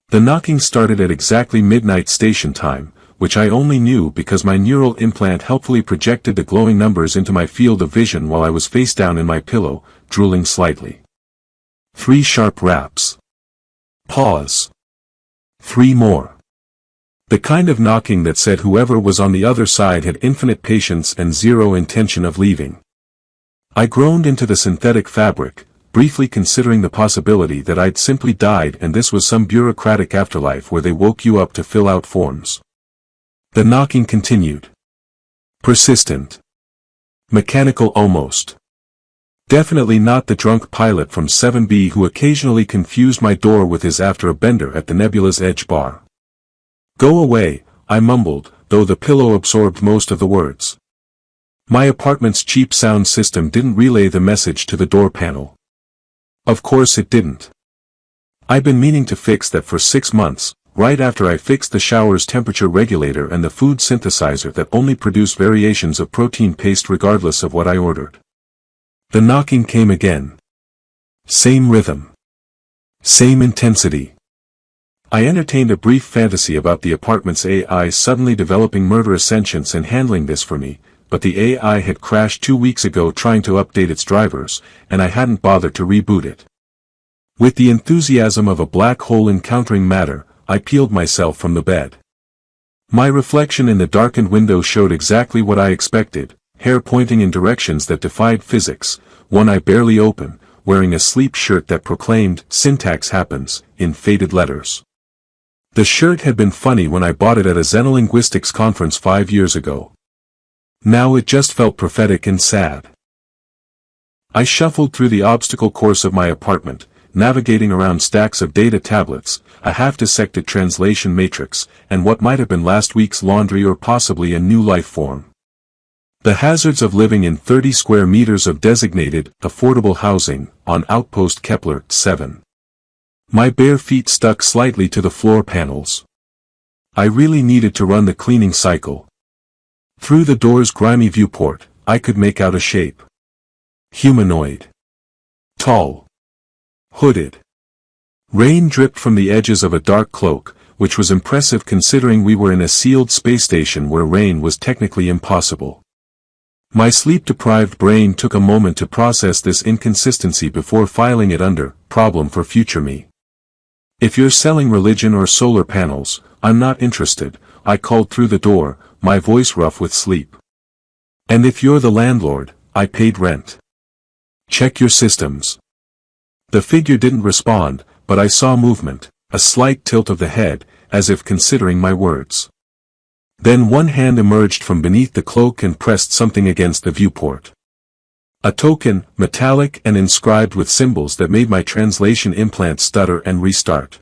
The knocking started at exactly midnight station time, which I only knew because my neural implant helpfully projected the glowing numbers into my field of vision while I was face down in my pillow, drooling slightly. 3 sharp raps. Pause. 3 more. The kind of knocking that said whoever was on the other side had infinite patience and zero intention of leaving. I groaned into the synthetic fabric, briefly considering the possibility that I'd simply died and this was some bureaucratic afterlife where they woke you up to fill out forms. The knocking continued. Persistent. Mechanical almost. Definitely not the drunk pilot from 7B who occasionally confused my door with his after a bender at the Nebula's Edge bar. Go away, I mumbled, though the pillow absorbed most of the words. My apartment's cheap sound system didn't relay the message to the door panel. Of course it didn't. I'd been meaning to fix that for 6 months, right after I fixed the shower's temperature regulator and the food synthesizer that only produced variations of protein paste regardless of what I ordered. The knocking came again. Same rhythm. Same intensity. I entertained a brief fantasy about the apartment's AI suddenly developing murderous sentience and handling this for me, but the AI had crashed 2 weeks ago trying to update its drivers, and I hadn't bothered to reboot it. With the enthusiasm of a black hole encountering matter, I peeled myself from the bed. My reflection in the darkened window showed exactly what I expected, hair pointing in directions that defied physics, one eye barely open, wearing a sleep shirt that proclaimed, "Syntax happens," in faded letters. The shirt had been funny when I bought it at a xenolinguistics conference 5 years ago. Now it just felt prophetic and sad. I shuffled through the obstacle course of my apartment, navigating around stacks of data tablets, a half-dissected translation matrix, and what might have been last week's laundry or possibly a new life form. The hazards of living in 30 square meters of designated, affordable housing, on Outpost Kepler 7. My bare feet stuck slightly to the floor panels. I really needed to run the cleaning cycle. Through the door's grimy viewport, I could make out a shape. Humanoid. Tall. Hooded. Rain dripped from the edges of a dark cloak, which was impressive considering we were in a sealed space station where rain was technically impossible. My sleep-deprived brain took a moment to process this inconsistency before filing it under, problem for future me. If you're selling religion or solar panels, I'm not interested, I called through the door, my voice rough with sleep. And if you're the landlord, I paid rent. Check your systems. The figure didn't respond, but I saw movement, a slight tilt of the head, as if considering my words. Then one hand emerged from beneath the cloak and pressed something against the viewport. A token, metallic and inscribed with symbols that made my translation implant stutter and restart.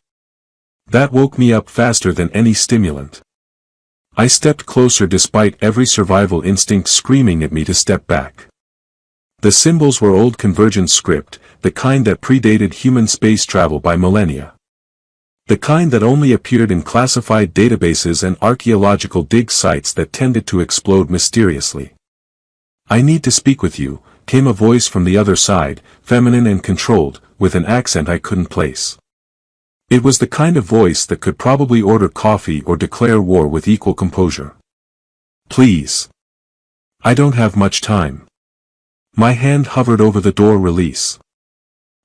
That woke me up faster than any stimulant. I stepped closer despite every survival instinct screaming at me to step back. The symbols were old convergence script, the kind that predated human space travel by millennia. The kind that only appeared in classified databases and archaeological dig sites that tended to explode mysteriously. "I need to speak with you," came a voice from the other side, feminine and controlled, with an accent I couldn't place. It was the kind of voice that could probably order coffee or declare war with equal composure. "Please. I don't have much time." My hand hovered over the door release.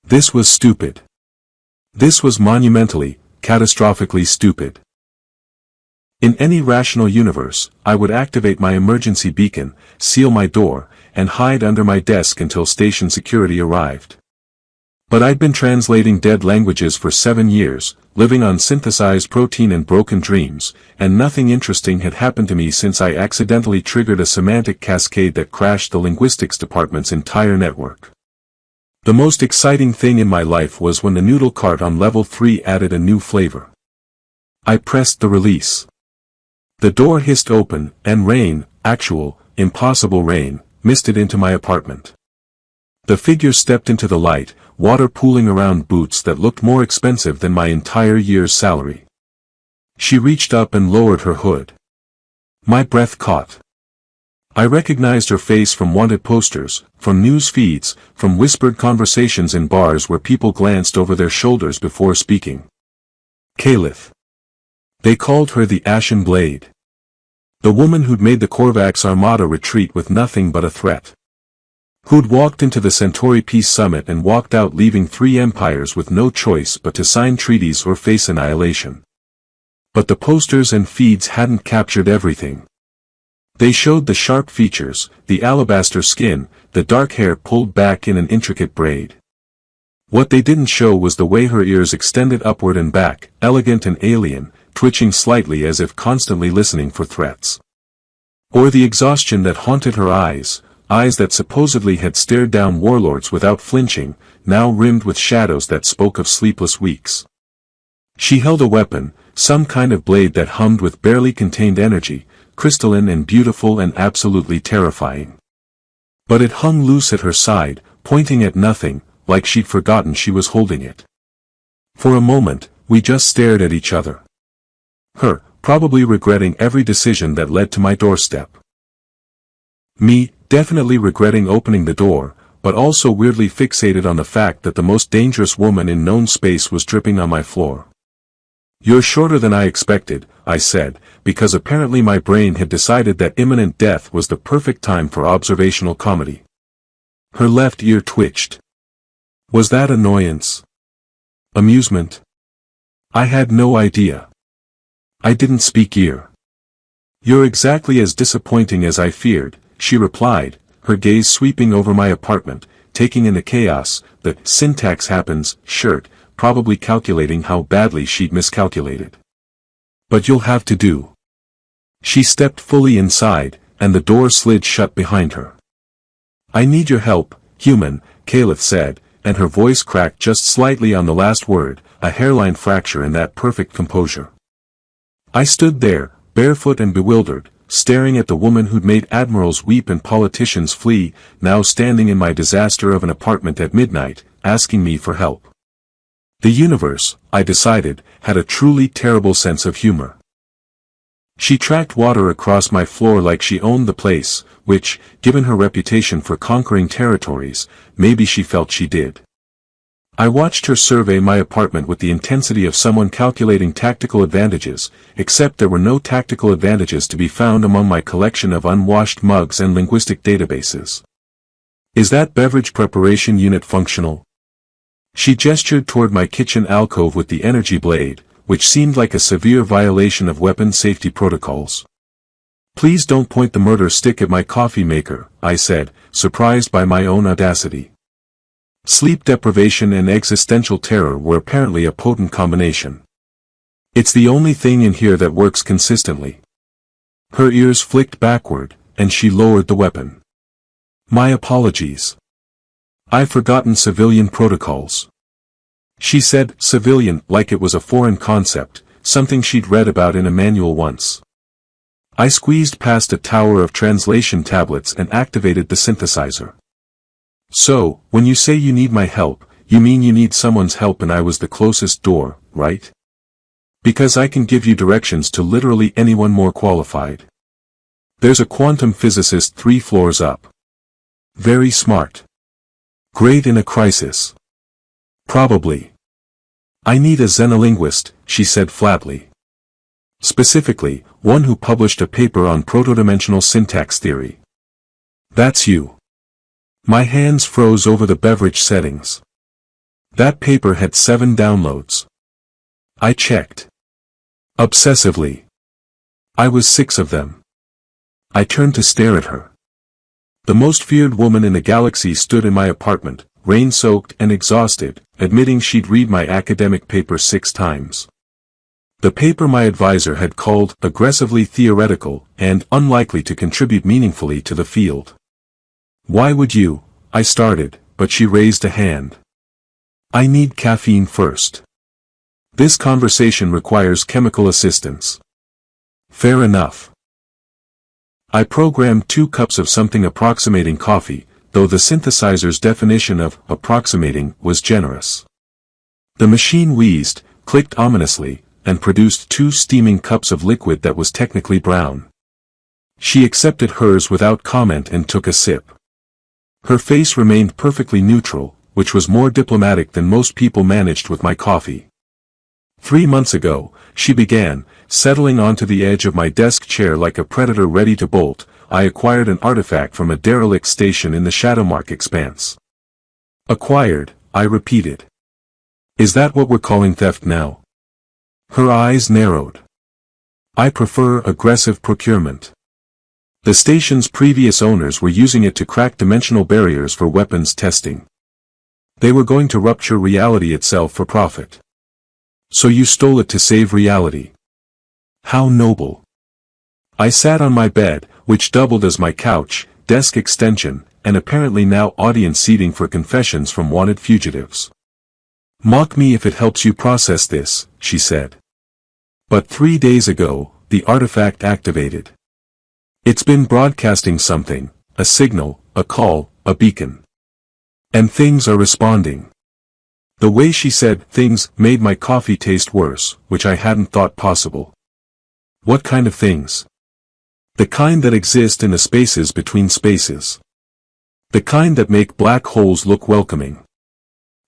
This was stupid. This was monumentally, catastrophically stupid. In any rational universe, I would activate my emergency beacon, seal my door, and hide under my desk until station security arrived. But I'd been translating dead languages for 7 years, living on synthesized protein and broken dreams, and nothing interesting had happened to me since I accidentally triggered a semantic cascade that crashed the linguistics department's entire network. The most exciting thing in my life was when the noodle cart on level 3 added a new flavor. I pressed the release. The door hissed open, and rain, actual, impossible rain, misted into my apartment. The figure stepped into the light, water pooling around boots that looked more expensive than my entire year's salary. She reached up and lowered her hood. My breath caught. I recognized her face from wanted posters, from news feeds, from whispered conversations in bars where people glanced over their shoulders before speaking. Caliph. They called her the Ashen Blade. The woman who'd made the Korvax Armada retreat with nothing but a threat. Who'd walked into the Centauri Peace Summit and walked out leaving 3 empires with no choice but to sign treaties or face annihilation. But the posters and feeds hadn't captured everything. They showed the sharp features, the alabaster skin, the dark hair pulled back in an intricate braid. What they didn't show was the way her ears extended upward and back, elegant and alien, twitching slightly as if constantly listening for threats. Or the exhaustion that haunted her eyes that supposedly had stared down warlords without flinching, now rimmed with shadows that spoke of sleepless weeks. She held a weapon, some kind of blade that hummed with barely contained energy, crystalline and beautiful and absolutely terrifying. But it hung loose at her side, pointing at nothing, like she'd forgotten she was holding it. For a moment, we just stared at each other. Her, probably regretting every decision that led to my doorstep. Me, definitely regretting opening the door, but also weirdly fixated on the fact that the most dangerous woman in known space was dripping on my floor. "You're shorter than I expected," I said, because apparently my brain had decided that imminent death was the perfect time for observational comedy. Her left ear twitched. Was that annoyance? Amusement? I had no idea. I didn't speak ear. "You're exactly as disappointing as I feared," she replied, her gaze sweeping over my apartment, taking in the chaos, the syntax happens shirt, probably calculating how badly she'd miscalculated. "But you'll have to do." She stepped fully inside, and the door slid shut behind her. "I need your help, human," Caliph said, and her voice cracked just slightly on the last word, a hairline fracture in that perfect composure. I stood there, barefoot and bewildered, staring at the woman who'd made admirals weep and politicians flee, now standing in my disaster of an apartment at midnight, asking me for help. The universe, I decided, had a truly terrible sense of humor. She tracked water across my floor like she owned the place, which, given her reputation for conquering territories, maybe she felt she did. I watched her survey my apartment with the intensity of someone calculating tactical advantages, except there were no tactical advantages to be found among my collection of unwashed mugs and linguistic databases. "Is that beverage preparation unit functional?" She gestured toward my kitchen alcove with the energy blade, which seemed like a severe violation of weapon safety protocols. "Please don't point the murder stick at my coffee maker," I said, surprised by my own audacity. Sleep deprivation and existential terror were apparently a potent combination. "It's the only thing in here that works consistently." Her ears flicked backward, and she lowered the weapon. "My apologies. I've forgotten civilian protocols." She said civilian like it was a foreign concept, something she'd read about in a manual once. I squeezed past a tower of translation tablets and activated the synthesizer. "So, when you say you need my help, you mean you need someone's help and I was the closest door, right? Because I can give you directions to literally anyone more qualified. There's a quantum physicist 3 floors up. Very smart. Great in a crisis. Probably. I need a xenolinguist," she said flatly. "Specifically, one who published a paper on protodimensional syntax theory." "That's you." My hands froze over the beverage settings. That paper had 7 downloads. I checked. Obsessively. I was 6 of them. I turned to stare at her. The most feared woman in the galaxy stood in my apartment, rain-soaked and exhausted, admitting she'd read my academic paper 6 times. The paper my advisor had called aggressively theoretical and unlikely to contribute meaningfully to the field. "Why would you?" I started, but she raised a hand. "I need caffeine first. This conversation requires chemical assistance." "Fair enough." I programmed 2 cups of something approximating coffee, though the synthesizer's definition of approximating was generous. The machine wheezed, clicked ominously, and produced 2 steaming cups of liquid that was technically brown. She accepted hers without comment and took a sip. Her face remained perfectly neutral, which was more diplomatic than most people managed with my coffee. 3 months ago, she began, settling onto the edge of my desk chair like a predator ready to bolt. I acquired an artifact from a derelict station in the Shadowmark expanse. Acquired, I repeated. Is that what we're calling theft now? Her eyes narrowed. I prefer aggressive procurement. The station's previous owners were using it to crack dimensional barriers for weapons testing. They were going to rupture reality itself for profit. So you stole it to save reality. How noble. I sat on my bed, which doubled as my couch, desk extension, and apparently now audience seating for confessions from wanted fugitives. Mock me if it helps you process this, she said. But 3 days ago, the artifact activated. It's been broadcasting something, a signal, a call, a beacon. And things are responding. The way she said things made my coffee taste worse, which I hadn't thought possible. What kind of things? The kind that exist in the spaces between spaces. The kind that make black holes look welcoming.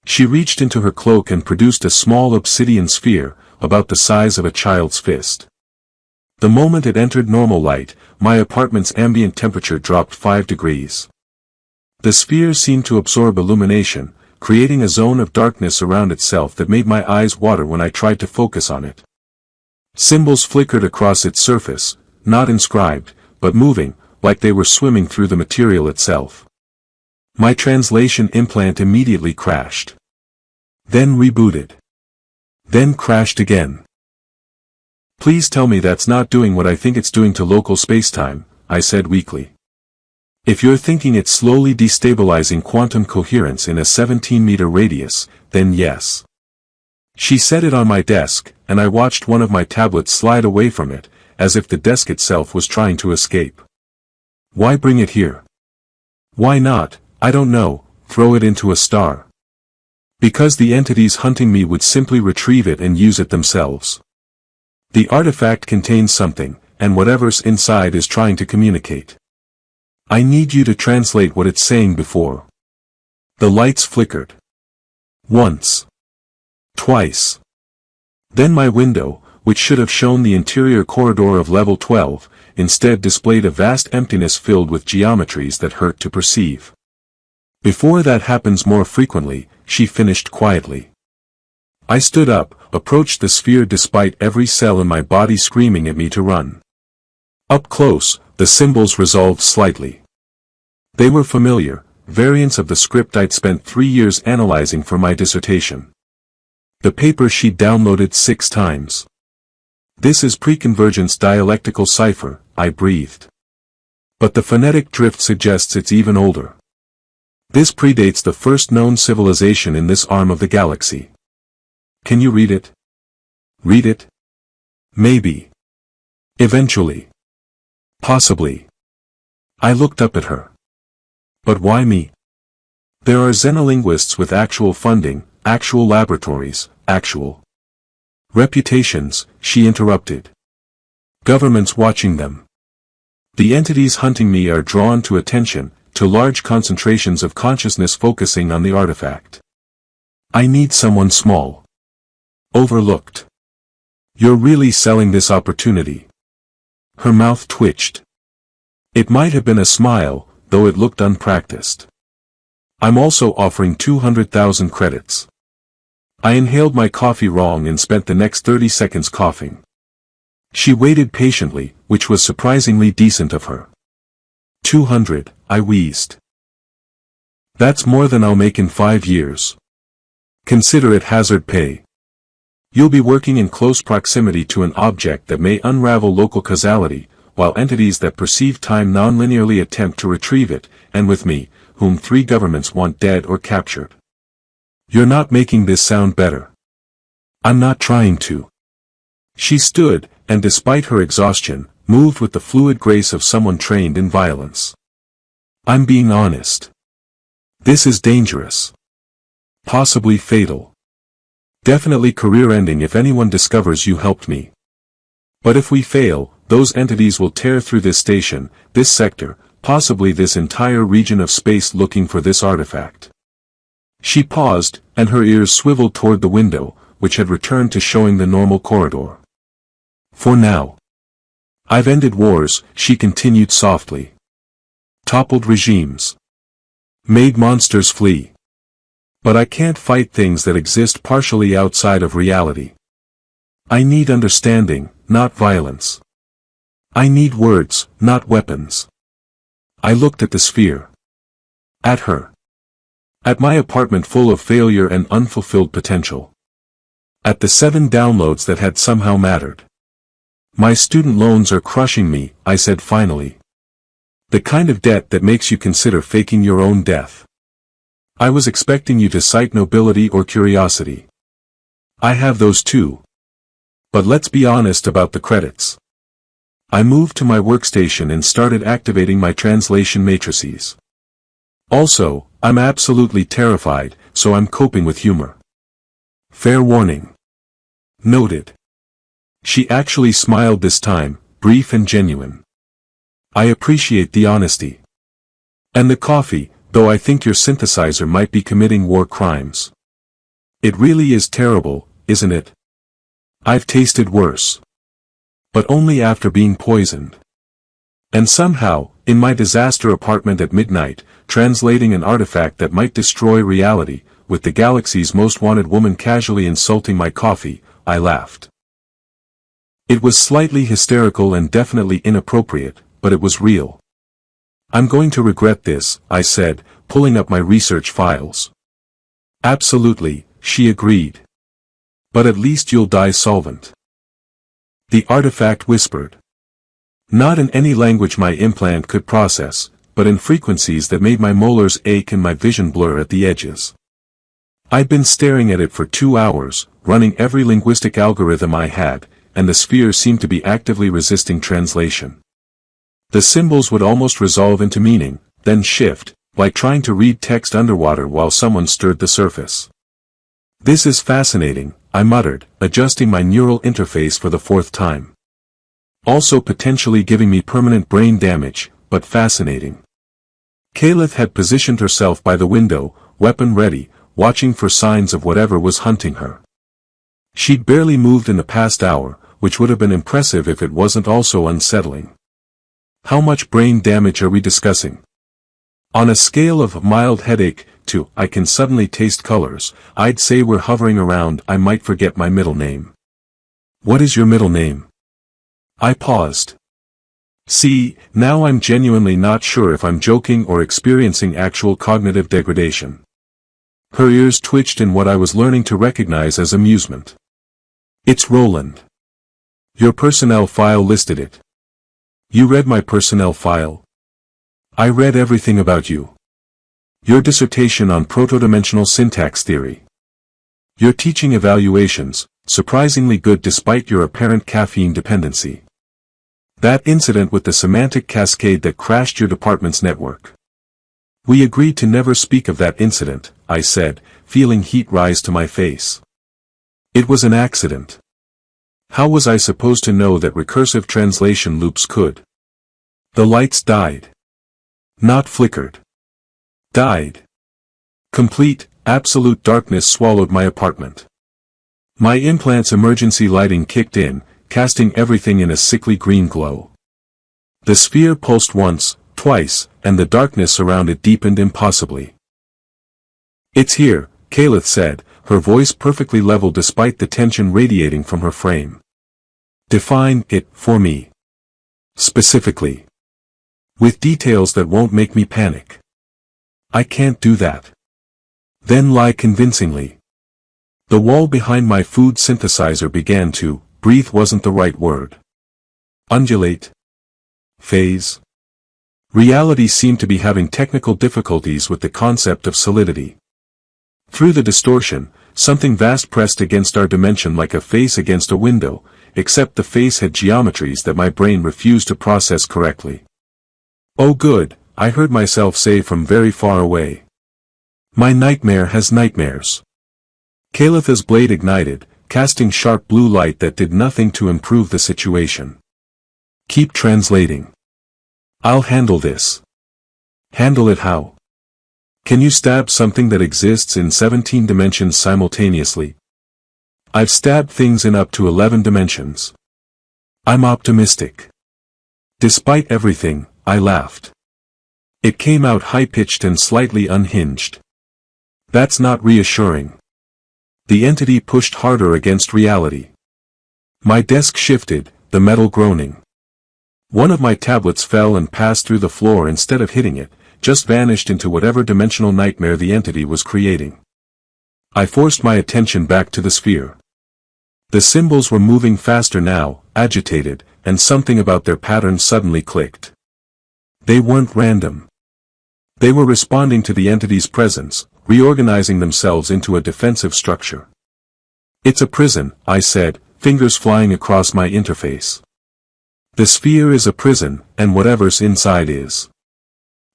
She reached into her cloak and produced a small obsidian sphere, about the size of a child's fist. The moment it entered normal light, my apartment's ambient temperature dropped 5 degrees. The sphere seemed to absorb illumination, creating a zone of darkness around itself that made my eyes water when I tried to focus on it. Symbols flickered across its surface, not inscribed, but moving, like they were swimming through the material itself. My translation implant immediately crashed. Then rebooted. Then crashed again. Please tell me that's not doing what I think it's doing to local spacetime, I said weakly. If you're thinking it's slowly destabilizing quantum coherence in a 17-meter radius, then yes. She set it on my desk, and I watched one of my tablets slide away from it, as if the desk itself was trying to escape. Why bring it here? Why not, I don't know, throw it into a star? Because the entities hunting me would simply retrieve it and use it themselves. The artifact contains something, and whatever's inside is trying to communicate. I need you to translate what it's saying before. The lights flickered. Once. Twice. Then my window, which should have shown the interior corridor of level 12, instead displayed a vast emptiness filled with geometries that hurt to perceive. Before that happens more frequently, she finished quietly. I stood up, approached the sphere despite every cell in my body screaming at me to run. Up close, the symbols resolved slightly. They were familiar, variants of the script I'd spent 3 years analyzing for my dissertation. The paper she'd downloaded 6 times. This is preconvergence dialectical cipher, I breathed. But the phonetic drift suggests it's even older. This predates the first known civilization in this arm of the galaxy. Can you read it? Read it? Maybe. Eventually. Possibly. I looked up at her. But why me? There are xenolinguists with actual funding, actual laboratories, actual reputations, she interrupted. Governments watching them. The entities hunting me are drawn to attention, to large concentrations of consciousness focusing on the artifact. I need someone small. Overlooked. You're really selling this opportunity. Her mouth twitched. It might have been a smile, though it looked unpracticed. I'm also offering 200,000 credits. I inhaled my coffee wrong and spent the next 30 seconds coughing. She waited patiently, which was surprisingly decent of her. 200, I wheezed. That's more than I'll make in 5 years. Consider it hazard pay. You'll be working in close proximity to an object that may unravel local causality, while entities that perceive time non-linearly attempt to retrieve it, and with me, whom 3 governments want dead or captured. You're not making this sound better. I'm not trying to. She stood, and despite her exhaustion, moved with the fluid grace of someone trained in violence. I'm being honest. This is dangerous. Possibly fatal. Definitely career-ending if anyone discovers you helped me. But if we fail, those entities will tear through this station, this sector, possibly this entire region of space looking for this artifact. She paused, and her ears swiveled toward the window, which had returned to showing the normal corridor. For now. I've ended wars, she continued softly. Toppled regimes. Made monsters flee. But I can't fight things that exist partially outside of reality. I need understanding, not violence. I need words, not weapons. I looked at the sphere. At her. At my apartment full of failure and unfulfilled potential. At the 7 downloads that had somehow mattered. My student loans are crushing me, I said finally. The kind of debt that makes you consider faking your own death. I was expecting you to cite nobility or curiosity. I have those too. But let's be honest about the credits. I moved to my workstation and started activating my translation matrices. Also, I'm absolutely terrified, so I'm coping with humor. Fair warning. Noted. She actually smiled this time, brief and genuine. I appreciate the honesty. And the coffee, though I think your synthesizer might be committing war crimes. It really is terrible, isn't it? I've tasted worse. But only after being poisoned. And somehow, in my disaster apartment at midnight, translating an artifact that might destroy reality, with the galaxy's most wanted woman casually insulting my coffee, I laughed. It was slightly hysterical and definitely inappropriate, but it was real. I'm going to regret this, I said, pulling up my research files. Absolutely, she agreed. But at least you'll die solvent. The artifact whispered. Not in any language my implant could process, but in frequencies that made my molars ache and my vision blur at the edges. I'd been staring at it for 2 hours, running every linguistic algorithm I had, and the sphere seemed to be actively resisting translation. The symbols would almost resolve into meaning, then shift, like trying to read text underwater while someone stirred the surface. This is fascinating, I muttered, adjusting my neural interface for the 4th time. Also potentially giving me permanent brain damage, but fascinating. Kalith had positioned herself by the window, weapon ready, watching for signs of whatever was hunting her. She'd barely moved in the past hour, which would have been impressive if it wasn't also unsettling. How much brain damage are we discussing? On a scale of mild headache to I can suddenly taste colors, I'd say we're hovering around I might forget my middle name. What is your middle name? I paused. See, now I'm genuinely not sure if I'm joking or experiencing actual cognitive degradation. Her ears twitched in what I was learning to recognize as amusement. It's Roland. Your personnel file listed it. You read my personnel file? I read everything about you. Your dissertation on proto-dimensional syntax theory. Your teaching evaluations, surprisingly good despite your apparent caffeine dependency. That incident with the semantic cascade that crashed your department's network. We agreed to never speak of that incident, I said, feeling heat rise to my face. It was an accident. How was I supposed to know that recursive translation loops could? The lights died. Not flickered. Died. Complete, absolute darkness swallowed my apartment. My implant's emergency lighting kicked in, casting everything in a sickly green glow. The sphere pulsed once, twice, and the darkness around it deepened impossibly. It's here, Kalith said, her voice perfectly level despite the tension radiating from her frame. Define it for me. Specifically. With details that won't make me panic. I can't do that. Then lie convincingly. The wall behind my food synthesizer began to, breathe wasn't the right word. Undulate. Phase. Reality seemed to be having technical difficulties with the concept of solidity. Through the distortion, something vast pressed against our dimension like a face against a window, except the face had geometries that my brain refused to process correctly. Oh good, I heard myself say from very far away. My nightmare has nightmares. Kalith's blade ignited, casting sharp blue light that did nothing to improve the situation. Keep translating. I'll handle this. Handle it how? Can you stab something that exists in 17 dimensions simultaneously? I've stabbed things in up to 11 dimensions. I'm optimistic. Despite everything, I laughed. It came out high-pitched and slightly unhinged. That's not reassuring. The entity pushed harder against reality. My desk shifted, the metal groaning. One of my tablets fell and passed through the floor instead of hitting it, just vanished into whatever dimensional nightmare the entity was creating. I forced my attention back to the sphere. The symbols were moving faster now, agitated, and something about their pattern suddenly clicked. They weren't random. They were responding to the entity's presence, reorganizing themselves into a defensive structure. It's a prison, I said, fingers flying across my interface. The sphere is a prison, and whatever's inside is.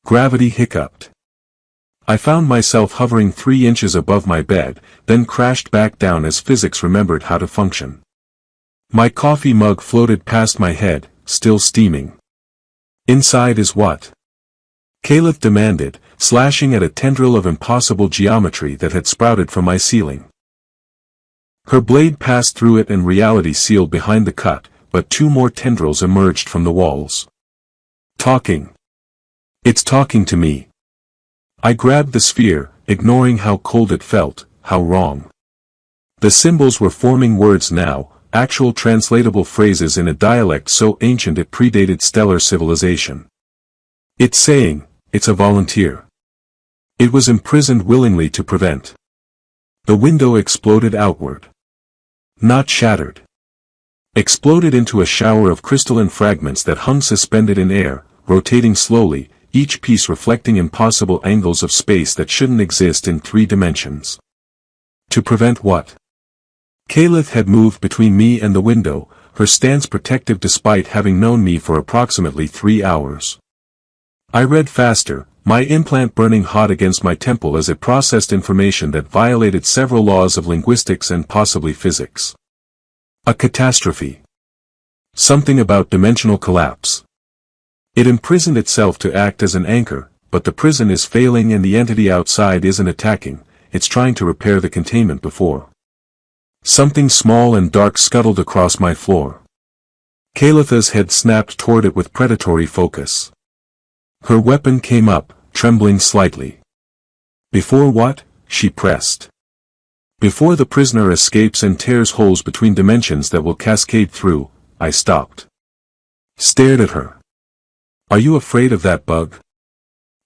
Gravity hiccuped. I found myself hovering 3 inches above my bed, then crashed back down as physics remembered how to function. My coffee mug floated past my head, still steaming. Inside is what? Caliph demanded, slashing at a tendril of impossible geometry that had sprouted from my ceiling. Her blade passed through it and reality sealed behind the cut, but 2 more tendrils emerged from the walls. Talking. It's talking to me. I grabbed the sphere, ignoring how cold it felt, how wrong. The symbols were forming words now, actual translatable phrases in a dialect so ancient it predated stellar civilization. It's saying, it's a volunteer. It was imprisoned willingly to prevent. The window exploded outward. Not shattered. Exploded into a shower of crystalline fragments that hung suspended in air, rotating slowly, each piece reflecting impossible angles of space that shouldn't exist in 3 dimensions. To prevent what? Caliph had moved between me and the window, her stance protective despite having known me for approximately 3 hours. I read faster, my implant burning hot against my temple as it processed information that violated several laws of linguistics and possibly physics. A catastrophe. Something about dimensional collapse. It imprisoned itself to act as an anchor, but the prison is failing and the entity outside isn't attacking, it's trying to repair the containment before. Something small and dark scuttled across my floor. Calitha's head snapped toward it with predatory focus. Her weapon came up, trembling slightly. Before what? She pressed. Before the prisoner escapes and tears holes between dimensions that will cascade through, I stopped. Stared at her. Are you afraid of that bug?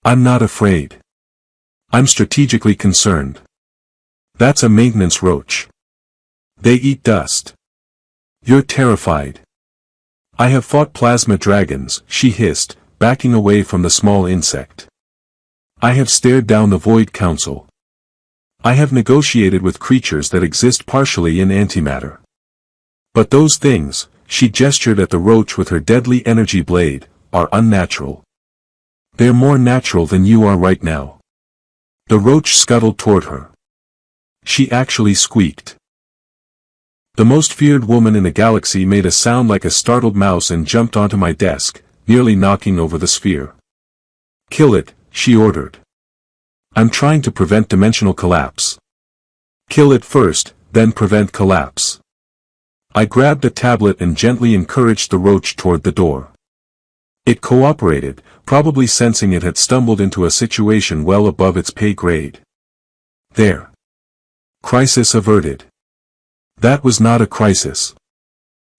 I'm not afraid. I'm strategically concerned. That's a maintenance roach. They eat dust. You're terrified. I have fought plasma dragons, she hissed, backing away from the small insect. I have stared down the Void Council. I have negotiated with creatures that exist partially in antimatter. But those things, she gestured at the roach with her deadly energy blade, are unnatural. They're more natural than you are right now. The roach scuttled toward her. She actually squeaked. The most feared woman in the galaxy made a sound like a startled mouse and jumped onto my desk, nearly knocking over the sphere. Kill it, she ordered. I'm trying to prevent dimensional collapse. Kill it first, then prevent collapse. I grabbed a tablet and gently encouraged the roach toward the door. It cooperated, probably sensing it had stumbled into a situation well above its pay grade. There. Crisis averted. That was not a crisis.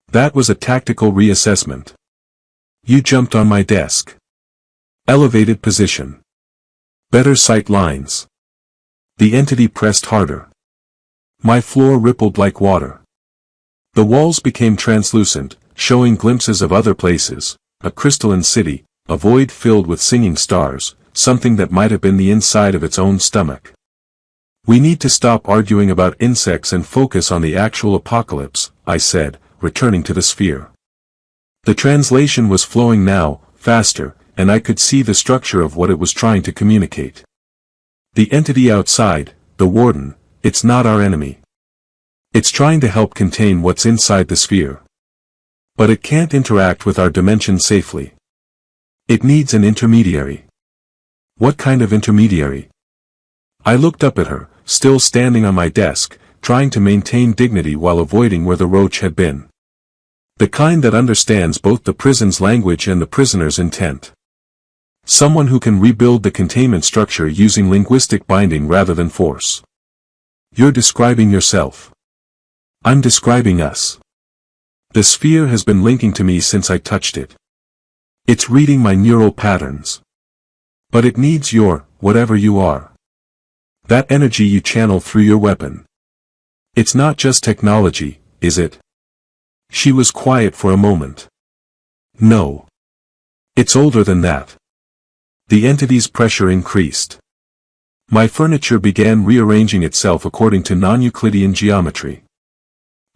That was a tactical reassessment. You jumped on my desk. Elevated position. Better sight lines. The entity pressed harder. My floor rippled like water. The walls became translucent, showing glimpses of other places. A crystalline city, a void filled with singing stars, something that might have been the inside of its own stomach. We need to stop arguing about insects and focus on the actual apocalypse, I said, returning to the sphere. The translation was flowing now, faster, and I could see the structure of what it was trying to communicate. The entity outside, the warden, it's not our enemy. It's trying to help contain what's inside the sphere. But it can't interact with our dimension safely. It needs an intermediary. What kind of intermediary? I looked up at her, still standing on my desk, trying to maintain dignity while avoiding where the roach had been. The kind that understands both the prison's language and the prisoner's intent. Someone who can rebuild the containment structure using linguistic binding rather than force. You're describing yourself. I'm describing us. The sphere has been linking to me since I touched it. It's reading my neural patterns. But it needs your, whatever you are. That energy you channel through your weapon. It's not just technology, is it? She was quiet for a moment. No. It's older than that. The entity's pressure increased. My furniture began rearranging itself according to non-Euclidean geometry.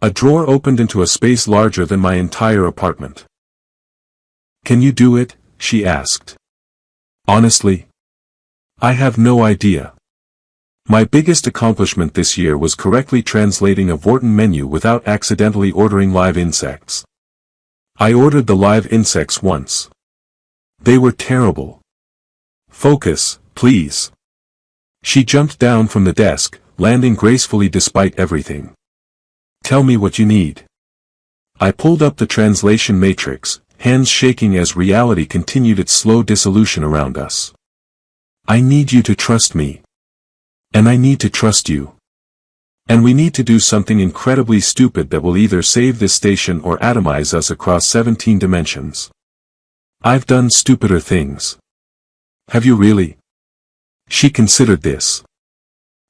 A drawer opened into a space larger than my entire apartment. "Can you do it?" she asked. "Honestly? I have no idea. My biggest accomplishment this year was correctly translating a Vorton menu without accidentally ordering live insects. I ordered the live insects once. They were terrible. Focus, please." She jumped down from the desk, landing gracefully despite everything. "Tell me what you need." I pulled up the translation matrix, hands shaking as reality continued its slow dissolution around us. "I need you to trust me. And I need to trust you. And we need to do something incredibly stupid that will either save this station or atomize us across 17 dimensions. I've done stupider things." "Have you really?" She considered this.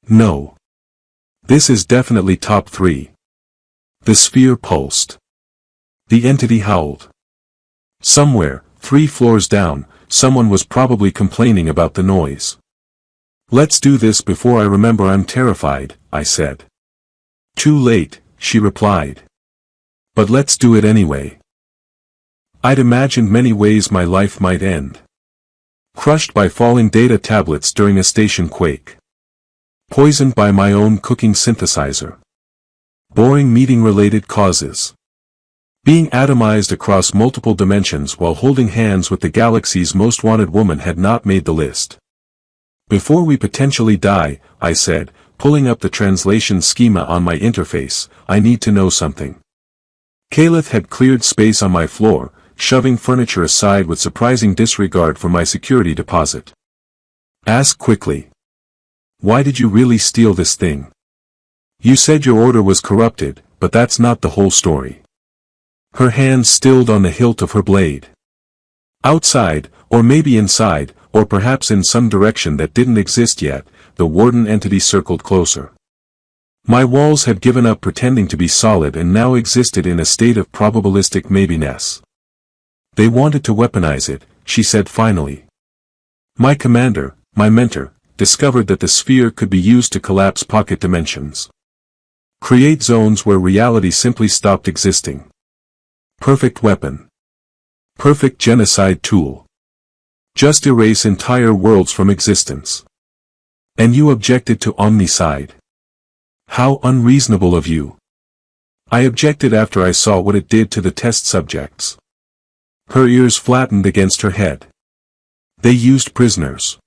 "No. This is definitely top 3. The sphere pulsed. The entity howled. Somewhere, 3 floors down, someone was probably complaining about the noise. "Let's do this before I remember I'm terrified," I said. "Too late," she replied. "But let's do it anyway." I'd imagined many ways my life might end. Crushed by falling data tablets during a station quake. Poisoned by my own cooking synthesizer. Boring meeting-related causes. Being atomized across multiple dimensions while holding hands with the galaxy's most wanted woman had not made the list. "Before we potentially die," I said, pulling up the translation schema on my interface, "I need to know something." Caliph had cleared space on my floor, shoving furniture aside with surprising disregard for my security deposit. "Ask quickly. Why did you really steal this thing? You said your order was corrupted, but that's not the whole story." Her hand stilled on the hilt of her blade. Outside, or maybe inside, or perhaps in some direction that didn't exist yet, the warden entity circled closer. My walls had given up pretending to be solid and now existed in a state of probabilistic maybiness. "They wanted to weaponize it," she said finally. "My commander, my mentor, discovered that the sphere could be used to collapse pocket dimensions. Create zones where reality simply stopped existing. Perfect weapon. Perfect genocide tool. Just erase entire worlds from existence. And you objected to omnicide. How unreasonable of you." I objected after I saw what it did to the test subjects. Her ears flattened against her head. "They used prisoners.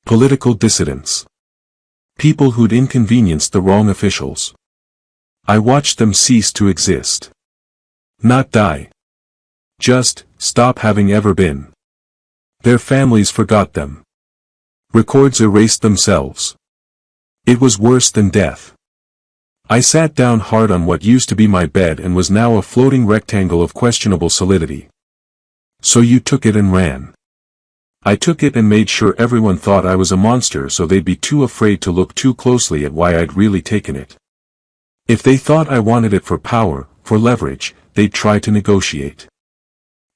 Political dissidents. People who'd inconvenienced the wrong officials. I watched them cease to exist. Not die. Just stop having ever been. Their families forgot them. Records erased themselves. It was worse than death." I sat down hard on what used to be my bed and was now a floating rectangle of questionable solidity. "So you took it and ran." "I took it and made sure everyone thought I was a monster so they'd be too afraid to look too closely at why I'd really taken it. If they thought I wanted it for power, for leverage, they'd try to negotiate.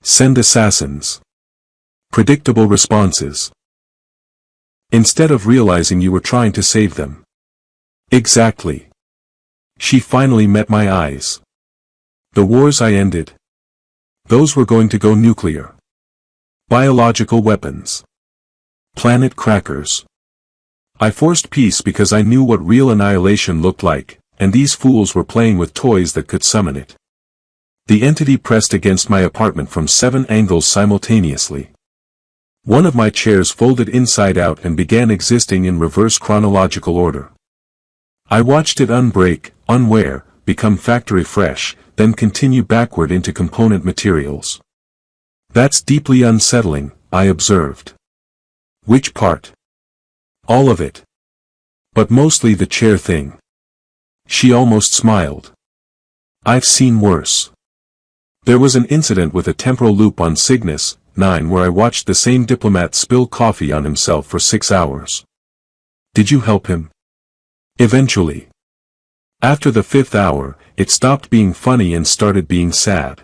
Send assassins. Predictable responses. Instead of realizing you were trying to save them." "Exactly." She finally met my eyes. "The wars I ended. Those were going to go nuclear. Biological weapons. Planet crackers. I forced peace because I knew what real annihilation looked like, and these fools were playing with toys that could summon it." The entity pressed against my apartment from 7 angles simultaneously. One of my chairs folded inside out and began existing in reverse chronological order. I watched it unbreak, unwear, become factory fresh, then continue backward into component materials. That's deeply unsettling, I observed. Which part? All of it. But mostly the chair thing. She almost smiled. I've seen worse. There was an incident with a temporal loop on Cygnus 9 where I watched the same diplomat spill coffee on himself for 6 hours. Did you help him? Eventually. After the 5th hour, it stopped being funny and started being sad.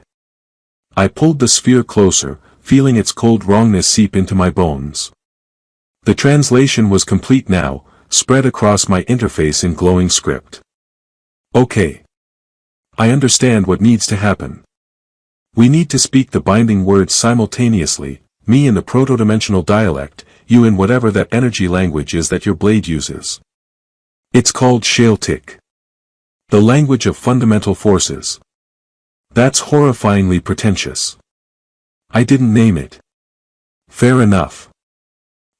I pulled the sphere closer, feeling its cold wrongness seep into my bones. The translation was complete now, spread across my interface in glowing script. Okay. I understand what needs to happen. We need to speak the binding words simultaneously, me in the proto-dimensional dialect, you in whatever that energy language is that your blade uses. It's called Galactic. The language of fundamental forces. That's horrifyingly pretentious. I didn't name it. Fair enough.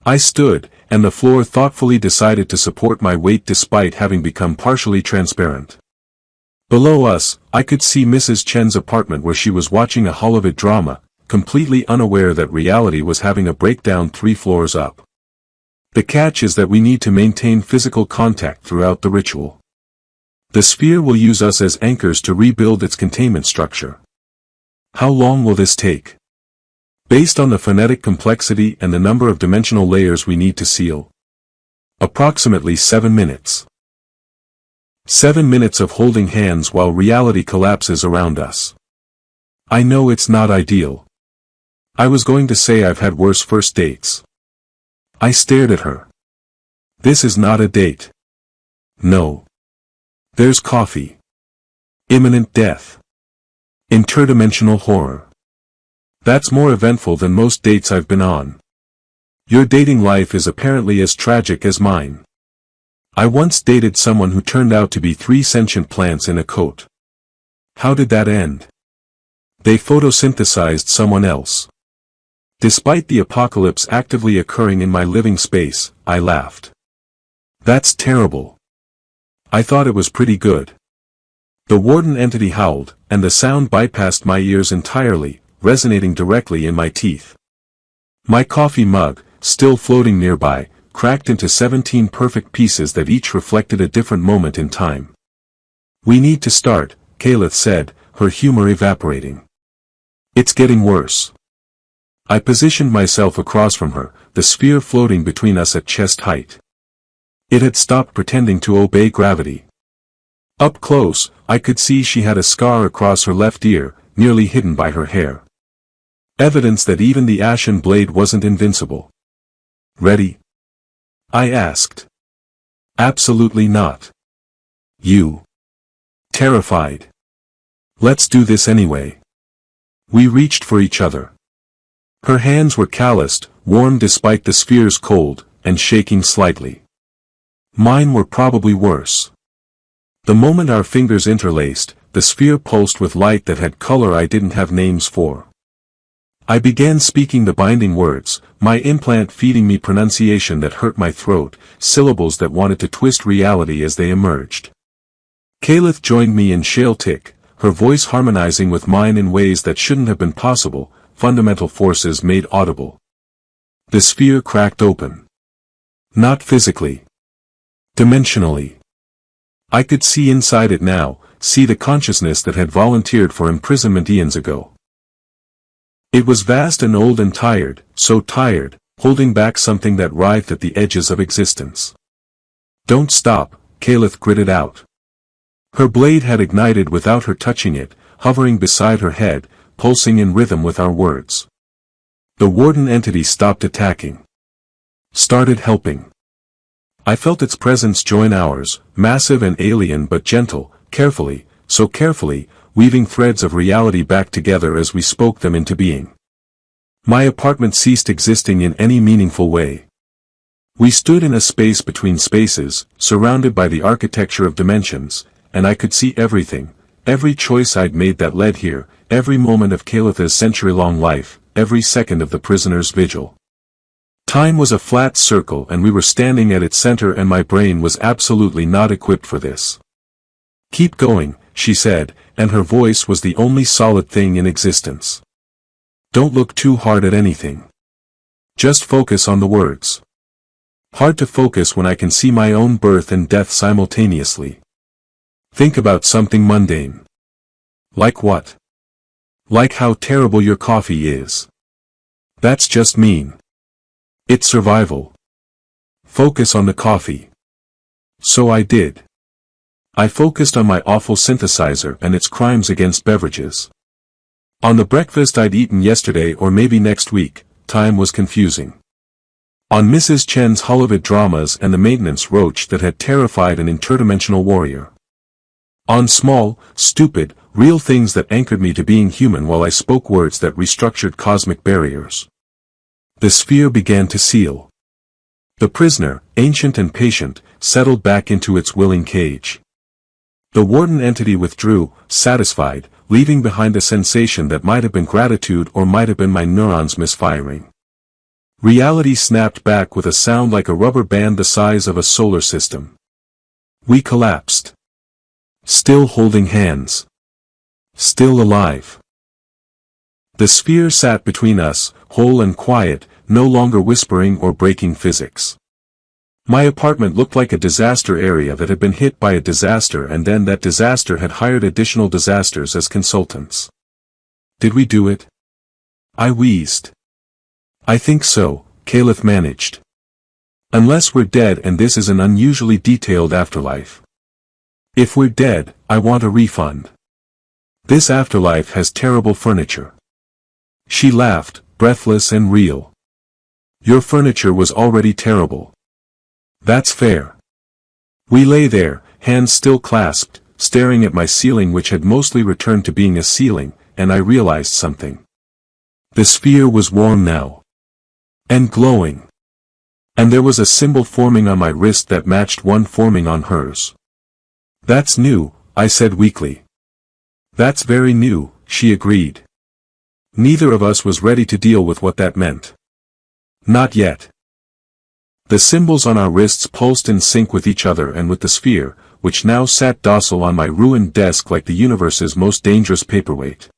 I stood, and the floor thoughtfully decided to support my weight despite having become partially transparent. Below us, I could see Mrs. Chen's apartment where she was watching a Hollywood drama, completely unaware that reality was having a breakdown 3 floors up. The catch is that we need to maintain physical contact throughout the ritual. The sphere will use us as anchors to rebuild its containment structure. How long will this take? Based on the phonetic complexity and the number of dimensional layers we need to seal. Approximately 7 minutes. 7 minutes of holding hands while reality collapses around us. I know it's not ideal. I was going to say I've had worse first dates. I stared at her. This is not a date. No. There's coffee. Imminent death. Interdimensional horror. That's more eventful than most dates I've been on. Your dating life is apparently as tragic as mine. I once dated someone who turned out to be 3 sentient plants in a coat. How did that end? They photosynthesized someone else. Despite the apocalypse actively occurring in my living space, I laughed. That's terrible. I thought it was pretty good. The warden entity howled, and the sound bypassed my ears entirely, resonating directly in my teeth. My coffee mug, still floating nearby, cracked into 17 perfect pieces that each reflected a different moment in time. We need to start, Kalith said, her humor evaporating. It's getting worse. I positioned myself across from her, the sphere floating between us at chest height. It had stopped pretending to obey gravity. Up close, I could see she had a scar across her left ear, nearly hidden by her hair. Evidence that even the ashen blade wasn't invincible. Ready? I asked. Absolutely not. You. Terrified. Let's do this anyway. We reached for each other. Her hands were calloused, warm despite the sphere's cold, and shaking slightly. Mine were probably worse. The moment our fingers interlaced, the sphere pulsed with light that had color I didn't have names for. I began speaking the binding words, my implant feeding me pronunciation that hurt my throat, syllables that wanted to twist reality as they emerged. Kalith joined me in Galactic, her voice harmonizing with mine in ways that shouldn't have been possible, fundamental forces made audible. The sphere cracked open. Not physically. Dimensionally. I could see inside it now, see the consciousness that had volunteered for imprisonment eons ago. It was vast and old and tired, so tired, holding back something that writhed at the edges of existence. Don't stop, Kalith gritted out. Her blade had ignited without her touching it, hovering beside her head, pulsing in rhythm with our words. The warden entity stopped attacking. Started helping. I felt its presence join ours, massive and alien but gentle, carefully, so carefully, weaving threads of reality back together as we spoke them into being. My apartment ceased existing in any meaningful way. We stood in a space between spaces, surrounded by the architecture of dimensions, and I could see everything, every choice I'd made that led here, every moment of Kalith's century-long life, every second of the prisoner's vigil. Time was a flat circle and we were standing at its center, and my brain was absolutely not equipped for this. "Keep going," she said, and her voice was the only solid thing in existence. "Don't look too hard at anything. Just focus on the words." Hard to focus when I can see my own birth and death simultaneously. Think about something mundane. Like what? Like how terrible your coffee is. That's just mean. It's survival. Focus on the coffee. So I did. I focused on my awful synthesizer and its crimes against beverages. On the breakfast I'd eaten yesterday, or maybe next week, time was confusing. On Mrs. Chen's Holovid dramas and the maintenance roach that had terrified an interdimensional warrior. On small, stupid, real things that anchored me to being human while I spoke words that restructured cosmic barriers. The sphere began to seal. The prisoner, ancient and patient, settled back into its willing cage. The warden entity withdrew, satisfied, leaving behind a sensation that might have been gratitude or might have been my neurons misfiring. Reality snapped back with a sound like a rubber band the size of a solar system. We collapsed. Still holding hands. Still alive. The sphere sat between us, whole and quiet, no longer whispering or breaking physics. My apartment looked like a disaster area that had been hit by a disaster, and then that disaster had hired additional disasters as consultants. Did we do it? I wheezed. I think so, Caliph managed. Unless we're dead and this is an unusually detailed afterlife. If we're dead, I want a refund. This afterlife has terrible furniture. She laughed, breathless and real. Your furniture was already terrible. That's fair. We lay there, hands still clasped, staring at my ceiling, which had mostly returned to being a ceiling, and I realized something. The sphere was warm now. And glowing. And there was a symbol forming on my wrist that matched one forming on hers. That's new, I said weakly. That's very new, she agreed. Neither of us was ready to deal with what that meant. Not yet. The symbols on our wrists pulsed in sync with each other and with the sphere, which now sat docile on my ruined desk like the universe's most dangerous paperweight.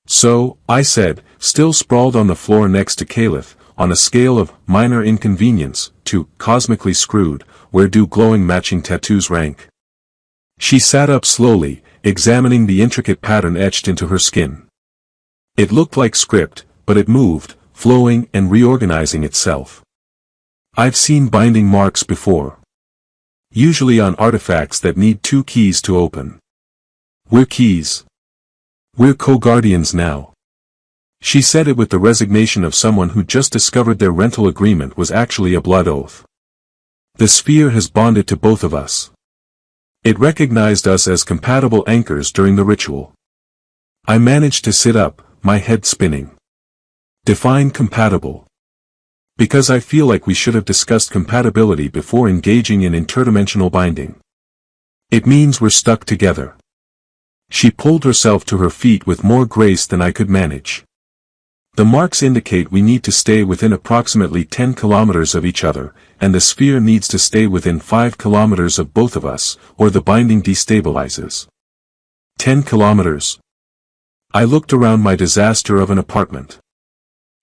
So, I said, still sprawled on the floor next to Caliph, on a scale of minor inconvenience to cosmically screwed, where do glowing matching tattoos rank? She sat up slowly, examining the intricate pattern etched into her skin. It looked like script, but it moved, flowing and reorganizing itself. I've seen binding marks before. Usually on artifacts that need 2 keys to open. We're keys. We're co-guardians now. She said it with the resignation of someone who just discovered their rental agreement was actually a blood oath. The sphere has bonded to both of us. It recognized us as compatible anchors during the ritual. I managed to sit up, my head spinning. Define compatible. Because I feel like we should have discussed compatibility before engaging in interdimensional binding. It means we're stuck together. She pulled herself to her feet with more grace than I could manage. The marks indicate we need to stay within approximately 10 kilometers of each other, and the sphere needs to stay within 5 kilometers of both of us, or the binding destabilizes. 10 kilometers. I looked around my disaster of an apartment.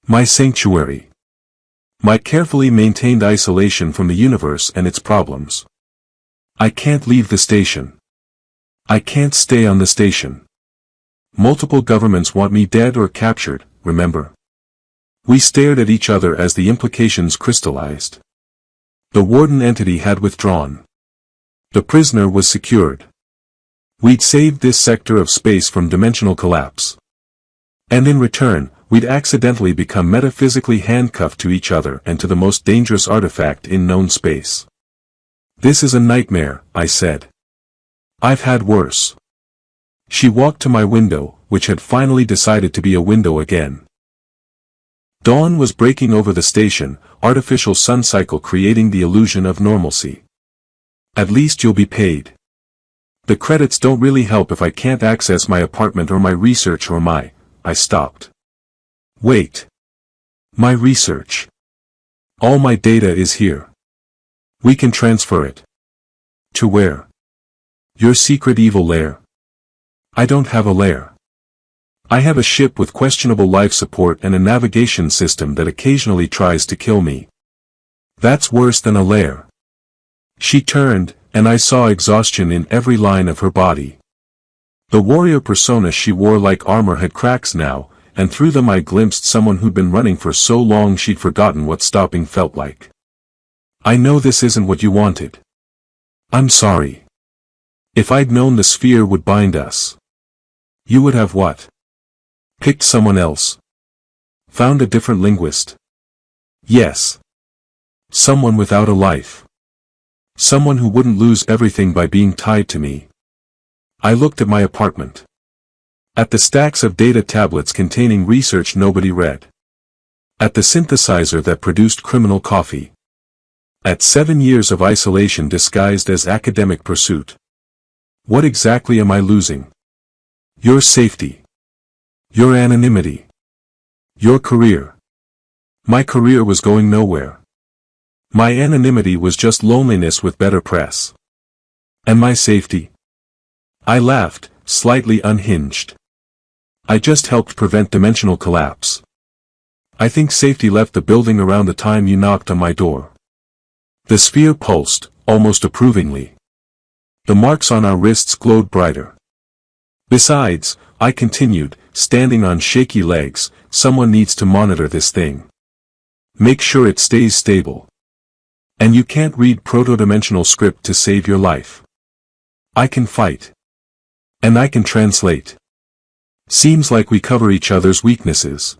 My sanctuary. My carefully maintained isolation from the universe and its problems. I can't leave the station. I can't stay on the station. Multiple governments want me dead or captured, remember? We stared at each other as the implications crystallized. The warden entity had withdrawn. The prisoner was secured. We'd saved this sector of space from dimensional collapse. And in return, we'd accidentally become metaphysically handcuffed to each other and to the most dangerous artifact in known space. This is a nightmare, I said. I've had worse. She walked to my window, which had finally decided to be a window again. Dawn was breaking over the station, artificial sun cycle creating the illusion of normalcy. At least you'll be paid. The credits don't really help if I can't access my apartment or my research or I stopped. Wait. My research. All my data is here. We can transfer it. To where? Your secret evil lair. I don't have a lair. I have a ship with questionable life support and a navigation system that occasionally tries to kill me. That's worse than a lair. She turned, and I saw exhaustion in every line of her body. The warrior persona she wore like armor had cracks now, and through them I glimpsed someone who'd been running for so long she'd forgotten what stopping felt like. I know this isn't what you wanted. I'm sorry. If I'd known the sphere would bind us. You would have what? Picked someone else. Found a different linguist. Yes. Someone without a life. Someone who wouldn't lose everything by being tied to me. I looked at my apartment. At the stacks of data tablets containing research nobody read. At the synthesizer that produced criminal coffee. At 7 years of isolation disguised as academic pursuit. What exactly am I losing? Your safety. Your anonymity. Your career. My career was going nowhere. My anonymity was just loneliness with better press. And my safety? I laughed, slightly unhinged. I just helped prevent dimensional collapse. I think safety left the building around the time you knocked on my door. The sphere pulsed, almost approvingly. The marks on our wrists glowed brighter. Besides, I continued, standing on shaky legs, someone needs to monitor this thing. Make sure it stays stable. And you can't read proto-dimensional script to save your life. I can fight. And I can translate. Seems like we cover each other's weaknesses.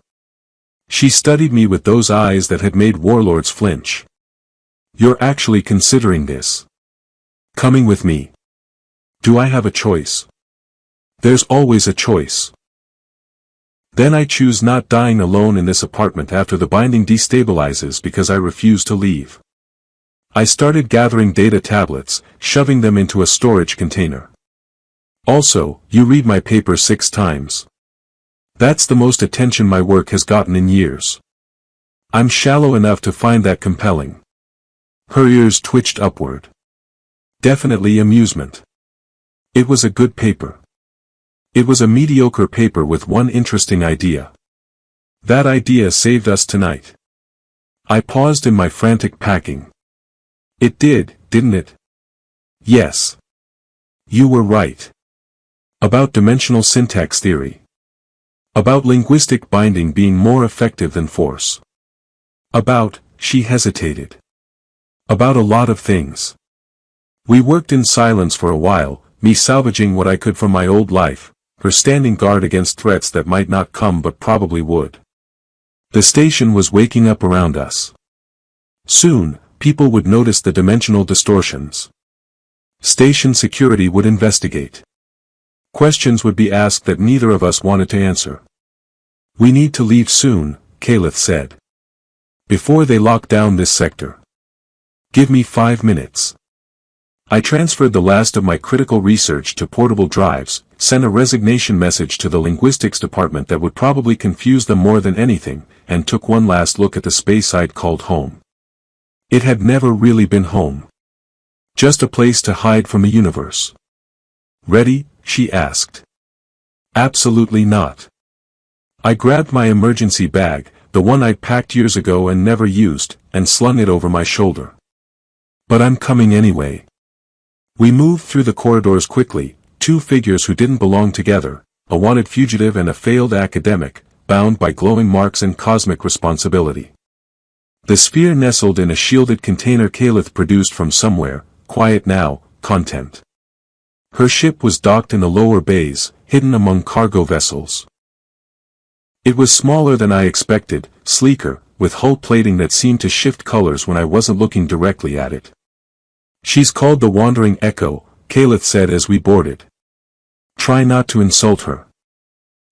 She studied me with those eyes that had made warlords flinch. You're actually considering this. Coming with me. Do I have a choice? There's always a choice. Then I choose not dying alone in this apartment after the binding destabilizes because I refuse to leave. I started gathering data tablets, shoving them into a storage container. Also, you read my paper 6 times. That's the most attention my work has gotten in years. I'm shallow enough to find that compelling. Her ears twitched upward. Definitely amusement. It was a good paper. It was a mediocre paper with one interesting idea. That idea saved us tonight. I paused in my frantic packing. It did, didn't it? Yes. You were right. About dimensional syntax theory. About linguistic binding being more effective than force. About, she hesitated. About a lot of things. We worked in silence for a while, me salvaging what I could from my old life, her standing guard against threats that might not come but probably would. The station was waking up around us. Soon, people would notice the dimensional distortions. Station security would investigate. Questions would be asked that neither of us wanted to answer. We need to leave soon, Caliph said. Before they lock down this sector. Give me 5 minutes. I transferred the last of my critical research to portable drives, sent a resignation message to the linguistics department that would probably confuse them more than anything, and took one last look at the space I'd called home. It had never really been home. Just a place to hide from the universe. Ready? She asked. Absolutely not. I grabbed my emergency bag, the one I'd packed years ago and never used, and slung it over my shoulder. But I'm coming anyway. We moved through the corridors quickly, 2 figures who didn't belong together, a wanted fugitive and a failed academic, bound by glowing marks and cosmic responsibility. The sphere nestled in a shielded container Caliph produced from somewhere, quiet now, content. Her ship was docked in the lower bays, hidden among cargo vessels. It was smaller than I expected, sleeker, with hull plating that seemed to shift colors when I wasn't looking directly at it. She's called the Wandering Echo, Caliph said as we boarded. Try not to insult her.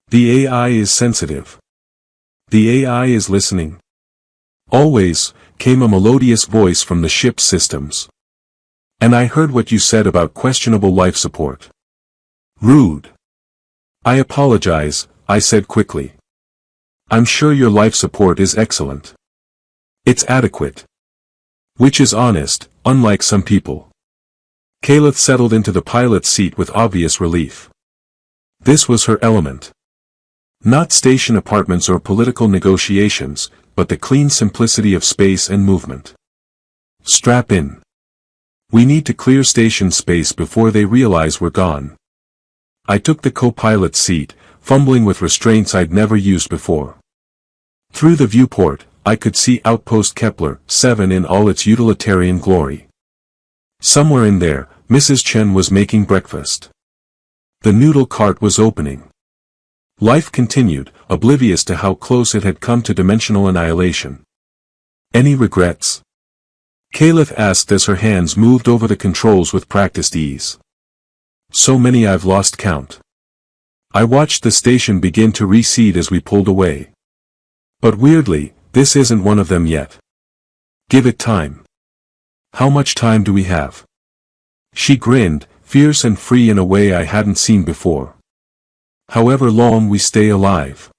The AI is sensitive. The AI is listening. Always, came a melodious voice from the ship's systems. And I heard what you said about questionable life support. Rude. I apologize, I said quickly. I'm sure your life support is excellent. It's adequate. Which is honest, unlike some people. Kayla settled into the pilot's seat with obvious relief. This was her element. Not station apartments or political negotiations, but the clean simplicity of space and movement. Strap in. We need to clear station space before they realize we're gone. I took the co-pilot's seat, fumbling with restraints I'd never used before. Through the viewport, I could see Outpost Kepler 7 in all its utilitarian glory. Somewhere in there, Mrs. Chen was making breakfast. The noodle cart was opening. Life continued, oblivious to how close it had come to dimensional annihilation. Any regrets? Caliph asked as her hands moved over the controls with practiced ease. So many I've lost count. I watched the station begin to recede as we pulled away. But weirdly, this isn't one of them yet. Give it time. How much time do we have? She grinned, fierce and free in a way I hadn't seen before. However long we stay alive.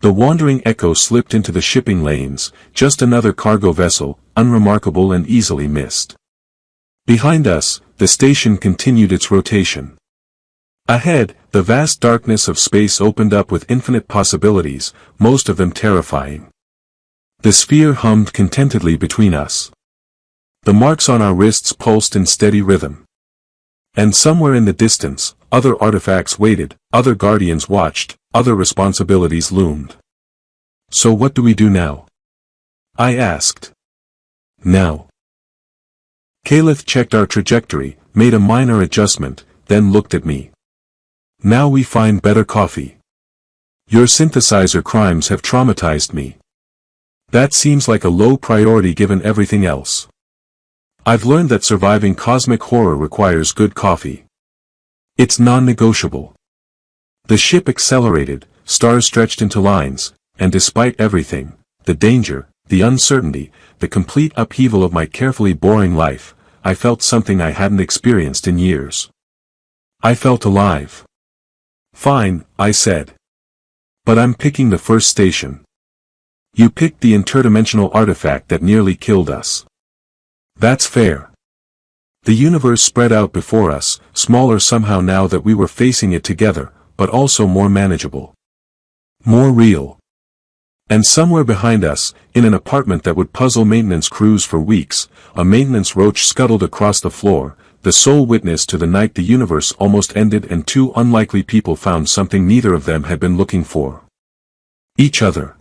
The wandering Echo slipped into the shipping lanes, just another cargo vessel, unremarkable and easily missed. Behind us, the station continued its rotation. Ahead, the vast darkness of space opened up with infinite possibilities, most of them terrifying. The sphere hummed contentedly between us. The marks on our wrists pulsed in steady rhythm. And somewhere in the distance, other artifacts waited, other guardians watched, other responsibilities loomed. So what do we do now? I asked. Now. Caliph checked our trajectory, made a minor adjustment, then looked at me. Now we find better coffee. Your synthesizer crimes have traumatized me. That seems like a low priority given everything else. I've learned that surviving cosmic horror requires good coffee. It's non-negotiable. The ship accelerated, stars stretched into lines, and despite everything, the danger, the uncertainty, the complete upheaval of my carefully boring life, I felt something I hadn't experienced in years. I felt alive. Fine, I said. But I'm picking the first station. You picked the interdimensional artifact that nearly killed us. That's fair. The universe spread out before us, smaller somehow now that we were facing it together, but also more manageable. More real. And somewhere behind us, in an apartment that would puzzle maintenance crews for weeks, a maintenance roach scuttled across the floor, the sole witness to the night the universe almost ended and two unlikely people found something neither of them had been looking for. Each other.